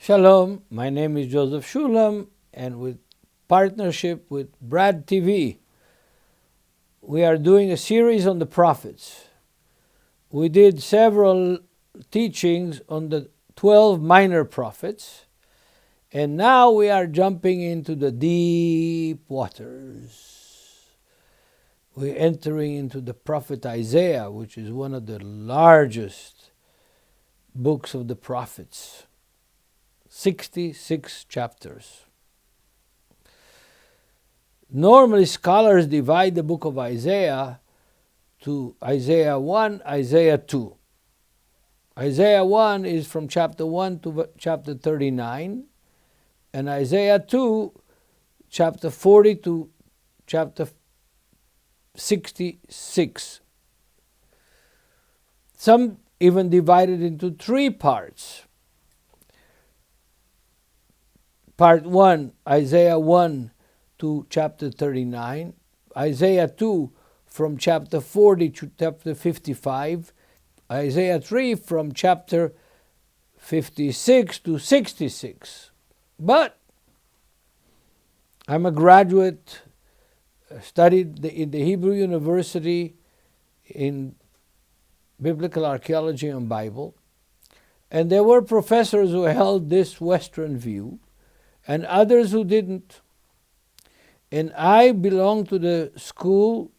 Shalom, my name is Joseph Shulam, and with partnership with Brad TV, we are doing a series on the prophets. We did several teachings on the 12 minor prophets, and now we are jumping into the deep waters. We're entering into the prophet Isaiah, which is one of the largest books of the prophets. 66 chapters. Normally, scholars divide the book of Isaiah to Isaiah 1, Isaiah 2. Isaiah 1 is from chapter 1 to chapter 39, and Isaiah 2, chapter 40 to chapter 66. Some even divide it into three parts. Part 1, Isaiah 1 to chapter 39, Isaiah 2 from chapter 40 to chapter 55, Isaiah 3 from chapter 56 to 66. But I'm a graduate, studied in the Hebrew University in Biblical Archaeology and Bible, and there were professors who held this Western view, and others who didn't. And I belong to the school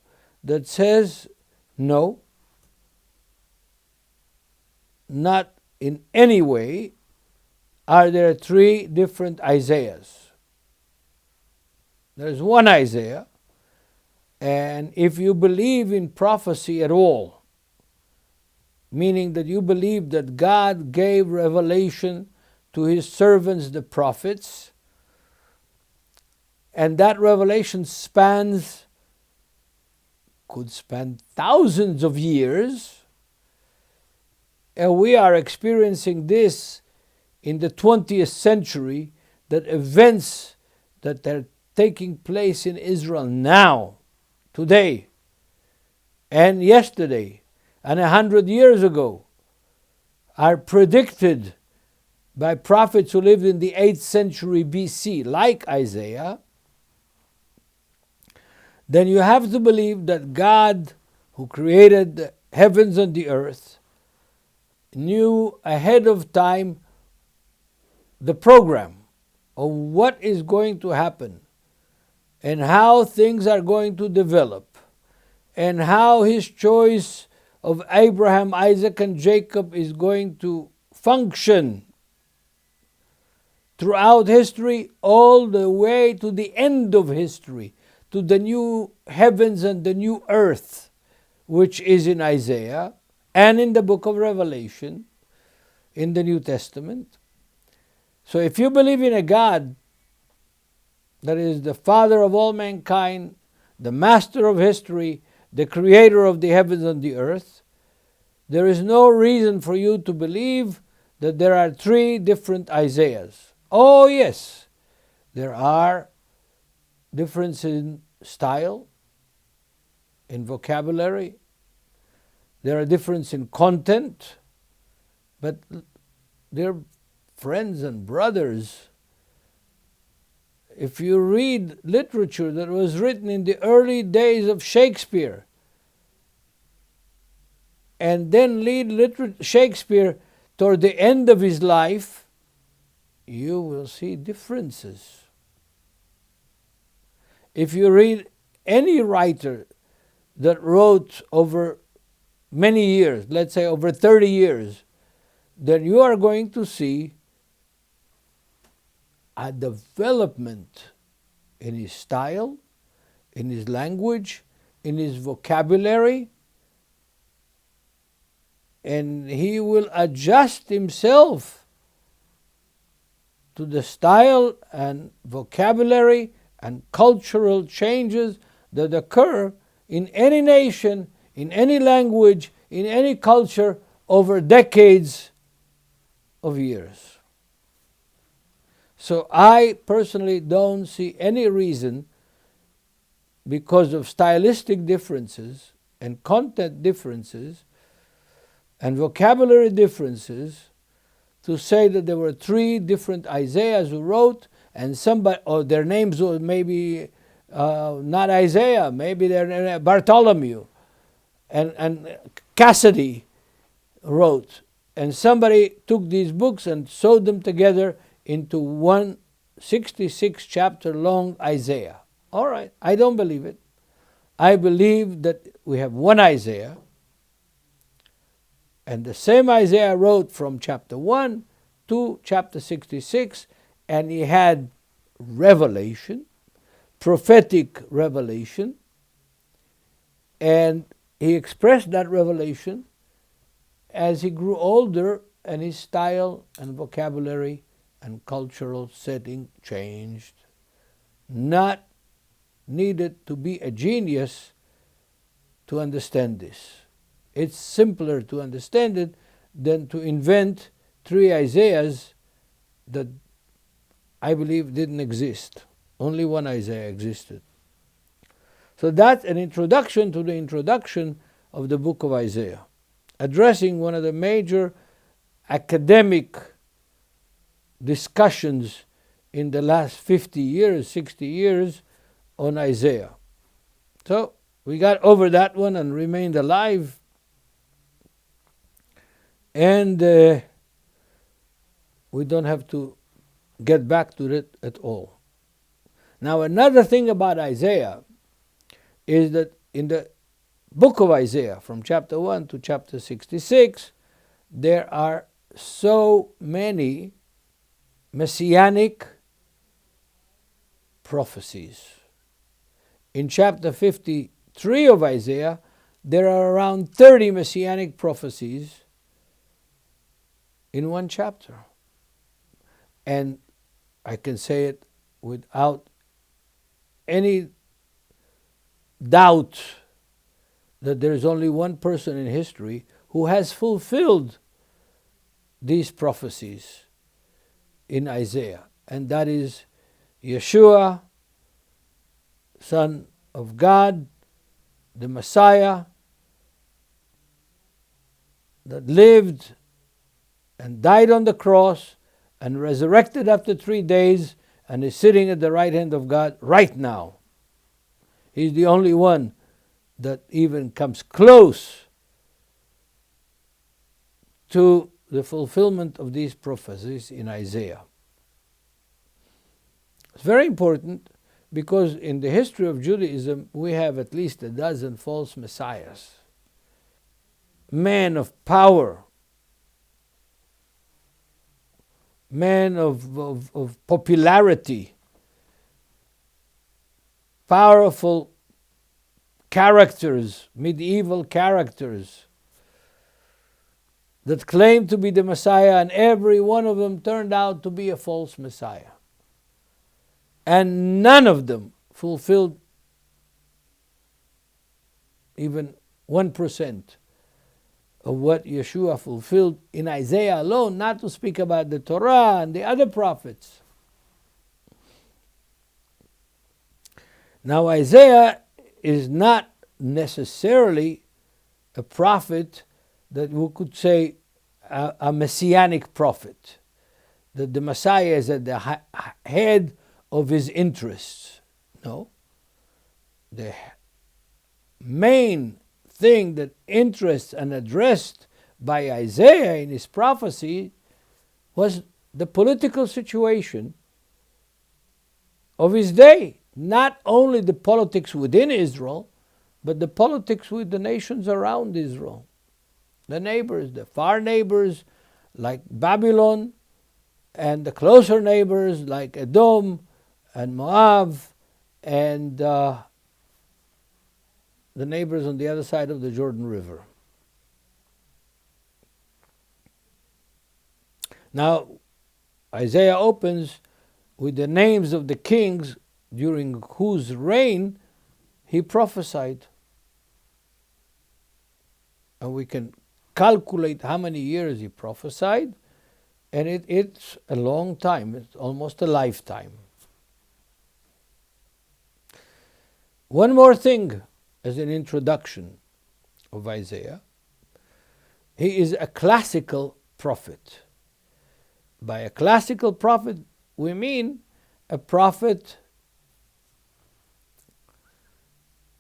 that says, no, not in any way are there three different Isaiahs. There's one Isaiah, and if you believe in prophecy at all, meaning that you believe that God gave revelation to his servants, the prophets, and that revelation could span thousands of years, and we are experiencing this in the 20th century, that events that are taking place in Israel now, today, and yesterday, and 100 years ago, are predicted by prophets who lived in the 8th century BC, like Isaiah, then you have to believe that God, who created the heavens and the earth, knew ahead of time the program of what is going to happen and how things are going to develop and how his choice of Abraham, Isaac, and Jacob is going to function throughout history, all the way to the end of history, to the new heavens and the new earth, which is in Isaiah and in the book of Revelation in the New Testament. So if you believe in a God that is the Father of all mankind, the Master of history, the Creator of the heavens and the earth, there is no reason for you to believe that there are three different Isaiahs. Oh yes, there are differences in style, in vocabulary, there are differences in content, but they're friends and brothers. If you read literature that was written in the early days of Shakespeare, and then read Shakespeare toward the end of his life, you will see differences. If you read any writer that wrote over many years, let's say over 30 years, then you are going to see a development in his style, in his language, in his vocabulary, and he will adjust himself to the style and vocabulary and cultural changes that occur in any nation, in any language, in any culture over decades of years. So I personally don't see any reason, because of stylistic differences and content differences and vocabulary differences, to say that there were 3 different Isaiahs who wrote, and somebody, or their names were maybe not Isaiah, maybe they're Bartholomew and Cassidy wrote, and somebody took these books and sewed them together into one 66 chapter long Isaiah. All right, I don't believe it. I believe that we have one Isaiah, and the same Isaiah wrote from chapter 1 to chapter 66, and he had revelation, prophetic revelation, and he expressed that revelation as he grew older, and his style and vocabulary and cultural setting changed. Not needed to be a genius to understand this. It's simpler to understand it than to invent 3 Isaiahs that I believe didn't exist. Only one Isaiah existed. So that's an introduction to the introduction of the book of Isaiah, addressing one of the major academic discussions in the last 50 years, 60 years on Isaiah. So we got over that one and remained alive. And we don't have to get back to it at all. Now, another thing about Isaiah is that in the book of Isaiah, from chapter 1 to chapter 66, there are so many Messianic prophecies. In chapter 53 of Isaiah, there are around 30 Messianic prophecies in one chapter. And I can say it without any doubt that there is only one person in history who has fulfilled these prophecies in Isaiah, and that is Yeshua, Son of God, the Messiah, that lived and died on the cross and resurrected after 3 days and is sitting at the right hand of God right now. He's the only one that even comes close to the fulfillment of these prophecies in Isaiah. It's very important because in the history of Judaism we have at least a dozen false messiahs. Men of power, men of popularity, powerful characters, medieval characters that claimed to be the Messiah, and every one of them turned out to be a false Messiah. And none of them fulfilled even 1% of what Yeshua fulfilled in Isaiah alone, not to speak about the Torah and the other prophets. Now, Isaiah is not necessarily a prophet that we could say a Messianic prophet, that the Messiah is at the head of his interests. No. The main thing that interests and addressed by Isaiah in his prophecy was the political situation of his day. Not only the politics within Israel, but the politics with the nations around Israel. The neighbors, the far neighbors like Babylon, and the closer neighbors like Edom and Moab, and the neighbors on the other side of the Jordan River. Now, Isaiah opens with the names of the kings during whose reign he prophesied. And we can calculate how many years he prophesied, and it's a long time. It's almost a lifetime. One more thing as an introduction of Isaiah. He is a classical prophet. By a classical prophet, we mean a prophet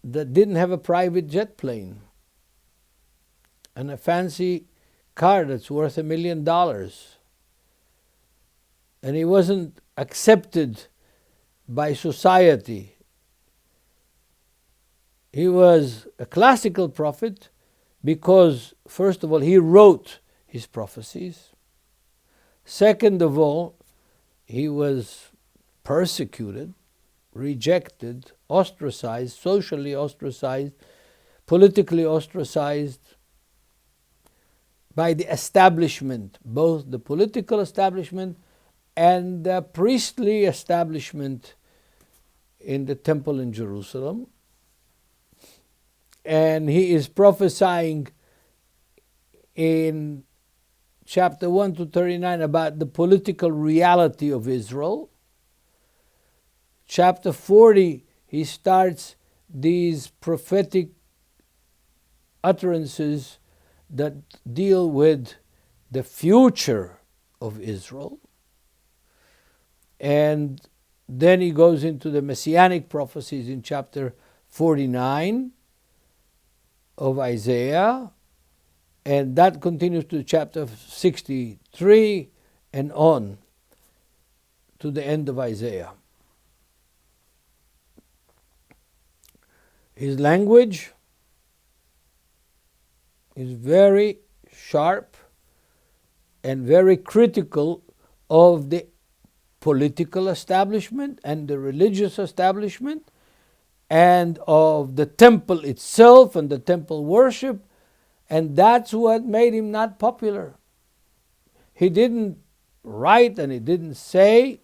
that didn't have a private jet plane and a fancy car that's worth $1 million. And he wasn't accepted by society. He was a classical prophet because, first of all, he wrote his prophecies. Second of all, he was persecuted, rejected, ostracized, socially ostracized, politically ostracized by the establishment, both the political establishment and the priestly establishment in the temple in Jerusalem. And he is prophesying in chapter 1 to 39 about the political reality of Israel. Chapter 40, he starts these prophetic utterances that deal with the future of Israel. And then he goes into the Messianic prophecies in chapter 49 of Isaiah, and that continues to chapter 63 and on to the end of Isaiah. His language is very sharp and very critical of the political establishment and the religious establishment and of the temple itself and the temple worship, and that's what made him not popular. He didn't write and he didn't say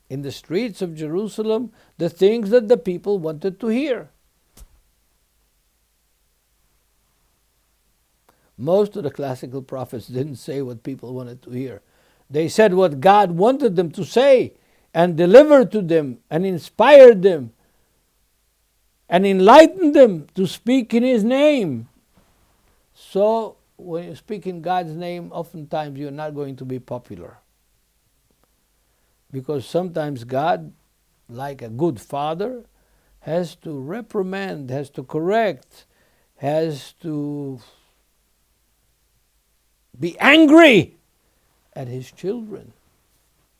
in the streets of Jerusalem the things that the people wanted to hear. Most of the classical prophets didn't say what people wanted to hear. They said what God wanted them to say and delivered to them and inspired them and enlightened them to speak in His name. So when you speak in God's name, oftentimes you're not going to be popular. Because sometimes God, like a good father, has to reprimand, has to correct, has to be angry at His children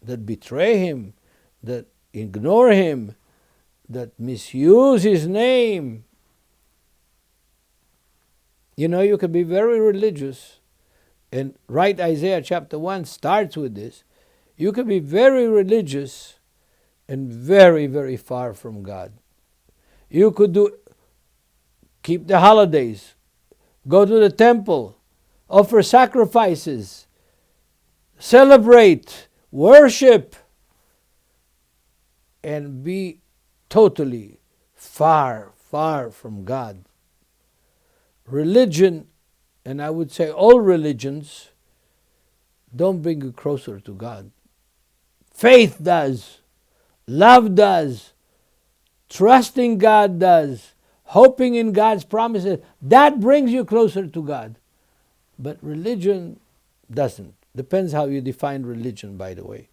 that betray Him, that ignore Him, that misuse His name. You know, you can be very religious, and right Isaiah chapter 1 starts with this. You can be very religious and very, very far from God. You could keep the holidays, go to the temple, offer sacrifices, celebrate, worship, and be totally far, far from God. Religion, and I would say all religions, don't bring you closer to God. Faith does. Love does. Trusting God does. Hoping in God's promises. That brings you closer to God. But religion doesn't. Depends how you define religion, by the way.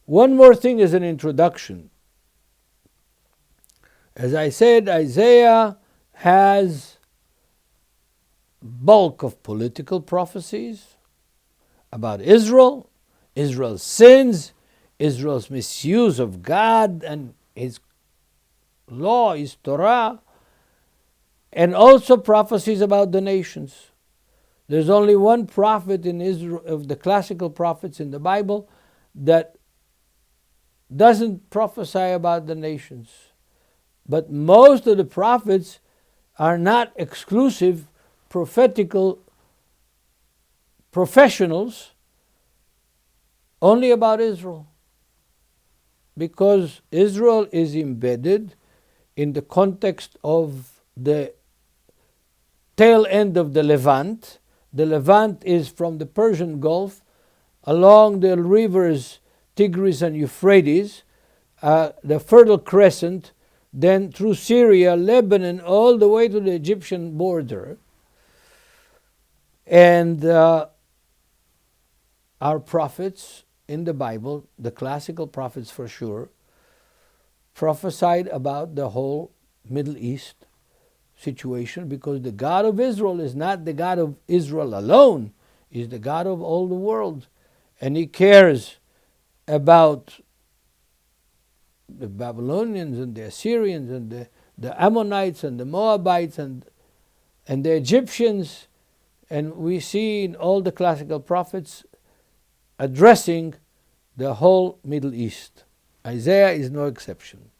One more thing as an introduction. As I said, Isaiah has bulk of political prophecies about Israel, Israel's sins, Israel's misuse of God and His law, His Torah, and also prophecies about the nations. There's only one prophet in Israel, of the classical prophets in the Bible, that doesn't prophesy about the nations. But most of the prophets are not exclusive prophetical professionals only about Israel. Because Israel is embedded in the context of the tail end of the Levant. The Levant is from the Persian Gulf along the rivers Tigris and Euphrates, the Fertile Crescent, then through Syria, Lebanon, all the way to the Egyptian border. And our prophets in the Bible, the classical prophets for sure, prophesied about the whole Middle East situation, because the God of Israel is not the God of Israel alone. He's the God of all the world. And He cares about the Babylonians and the Assyrians and the Ammonites and the Moabites and the Egyptians. And we see in all the classical prophets addressing the whole Middle East. Isaiah is no exception.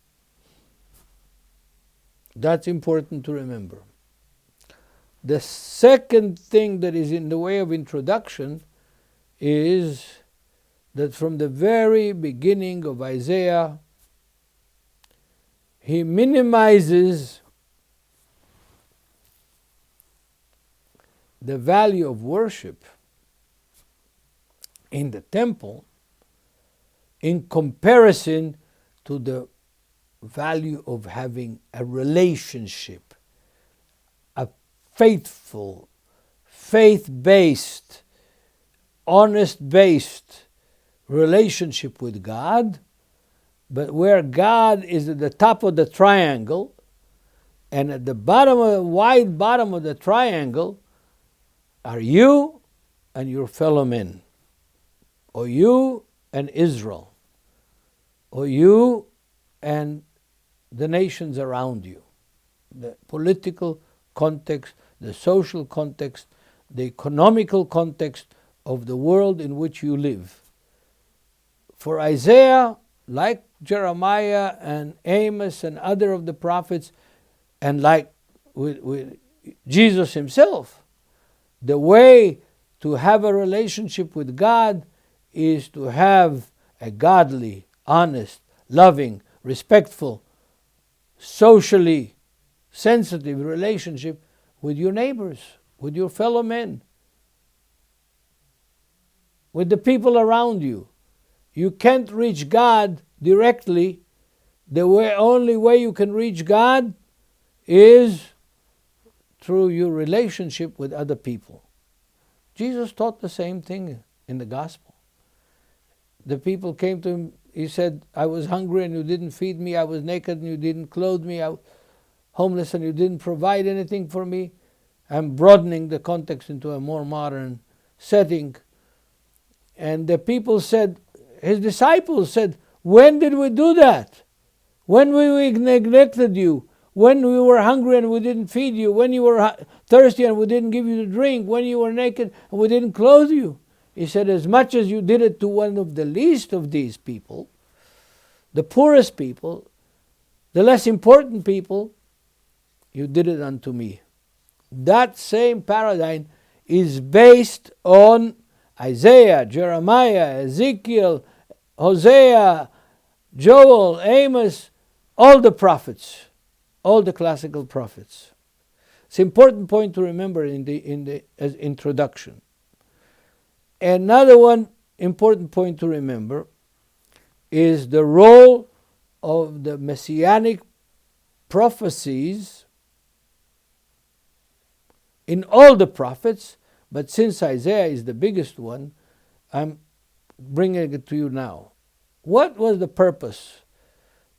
That's important to remember. The second thing that is in the way of introduction is that from the very beginning of Isaiah, he minimizes the value of worship in the temple in comparison to the value of having a relationship, a faithful, faith-based, honest-based relationship with God, but where God is at the top of the triangle, and at the bottom of the wide bottom of the triangle are you and your fellow men, or you and Israel, or you and the nations around you. The political context, the social context, the economical context of the world in which you live. For Isaiah, like Jeremiah and Amos and other of the prophets, and like with Jesus himself, the way to have a relationship with God is to have a godly, honest, loving, respectful, socially sensitive relationship with your neighbors, with your fellow men, with the people around you. You can't reach God directly. The only way you can reach God is through your relationship with other people. Jesus taught the same thing in the gospel. The people came to him, he said, I was hungry and you didn't feed me, I was naked and you didn't clothe me, I was homeless and you didn't provide anything for me. I'm broadening the context into a more modern setting. And the people said, his disciples said, when did we do that? When we neglected you? When we were hungry and we didn't feed you? When you were thirsty and we didn't give you the drink? When you were naked and we didn't clothe you? He said, as much as you did it to one of the least of these people, the poorest people, the less important people, you did it unto me. That same paradigm is based on Isaiah, Jeremiah, Ezekiel, Hosea, Joel, Amos, all the prophets, all the classical prophets. It's an important point to remember in the as introduction. Another one important point to remember is the role of the Messianic prophecies in all the prophets, but since Isaiah is the biggest one, I'm bringing it to you now. What was the purpose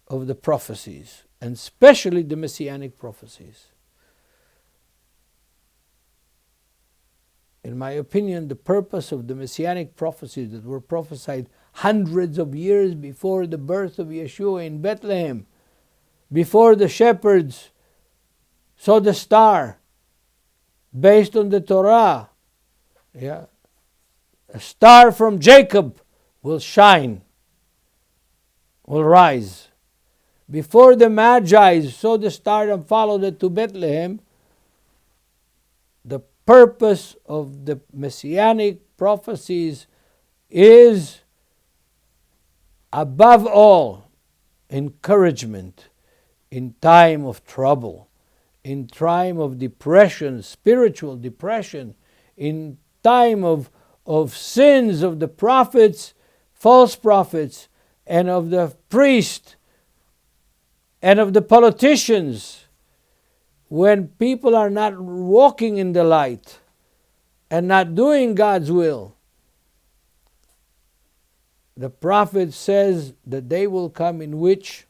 of the prophecies, and especially the Messianic prophecies? In my opinion, the purpose of the Messianic prophecies that were prophesied hundreds of years before the birth of Yeshua in Bethlehem, before the shepherds saw the star, based on the Torah, a star from Jacob will shine, will rise. Before the Magi saw the star and followed it to Bethlehem, the purpose of the Messianic prophecies is, above all, encouragement in time of trouble, in time of depression, spiritual depression, in time of sins of the prophets, false prophets, and of the priests, and of the politicians. When people are not walking in the light and not doing God's will, the prophet says the day will come in which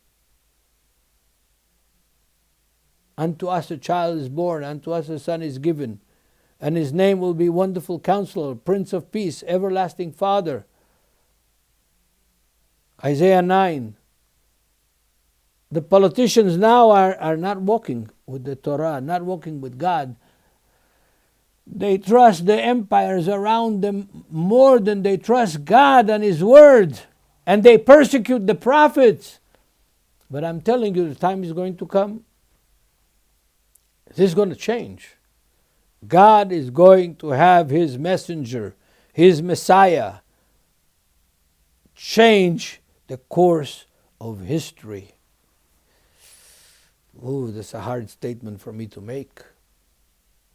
unto us a child is born, unto us a son is given, and his name will be Wonderful Counselor, Prince of Peace, Everlasting Father. Isaiah 9. The politicians now are not walking with the Torah, not walking with God. They trust the empires around them more than they trust God and His Word. And they persecute the prophets. But I'm telling you, the time is going to come. This is going to change. God is going to have His messenger, His Messiah, change the course of history. Oh, that's a hard statement for me to make.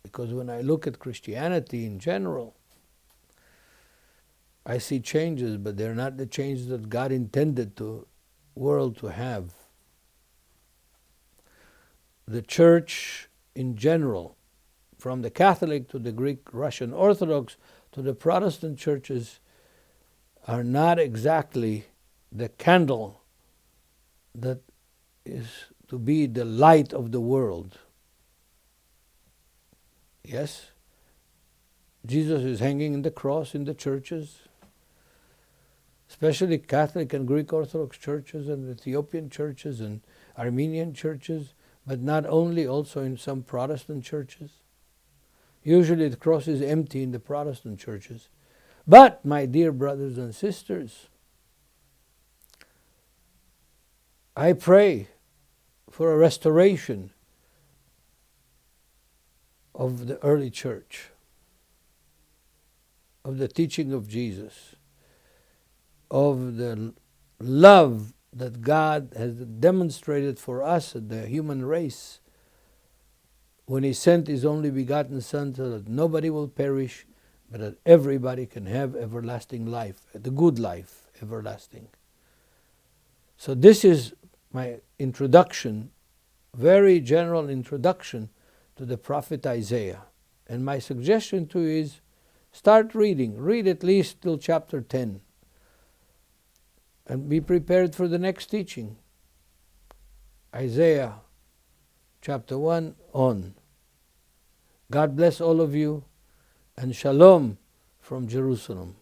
Because when I look at Christianity in general, I see changes, but they're not the changes that God intended the world to have. The church in general, from the Catholic to the Greek Russian Orthodox to the Protestant churches, are not exactly the candle that is to be the light of the world. Yes, Jesus is hanging in the cross in the churches, especially Catholic and Greek Orthodox churches and Ethiopian churches and Armenian churches, but not only, also in some Protestant churches. Usually the cross is empty in the Protestant churches. But, my dear brothers and sisters, I pray for a restoration of the early church, of the teaching of Jesus, of the love that God has demonstrated for us, the human race, when He sent His only begotten Son so that nobody will perish, but that everybody can have everlasting life, the good life, everlasting. So this is my introduction, very general introduction to the prophet Isaiah. And my suggestion to you is, start reading. Read at least till chapter 10. And be prepared for the next teaching. Isaiah chapter 1 on. God bless all of you, and shalom from Jerusalem.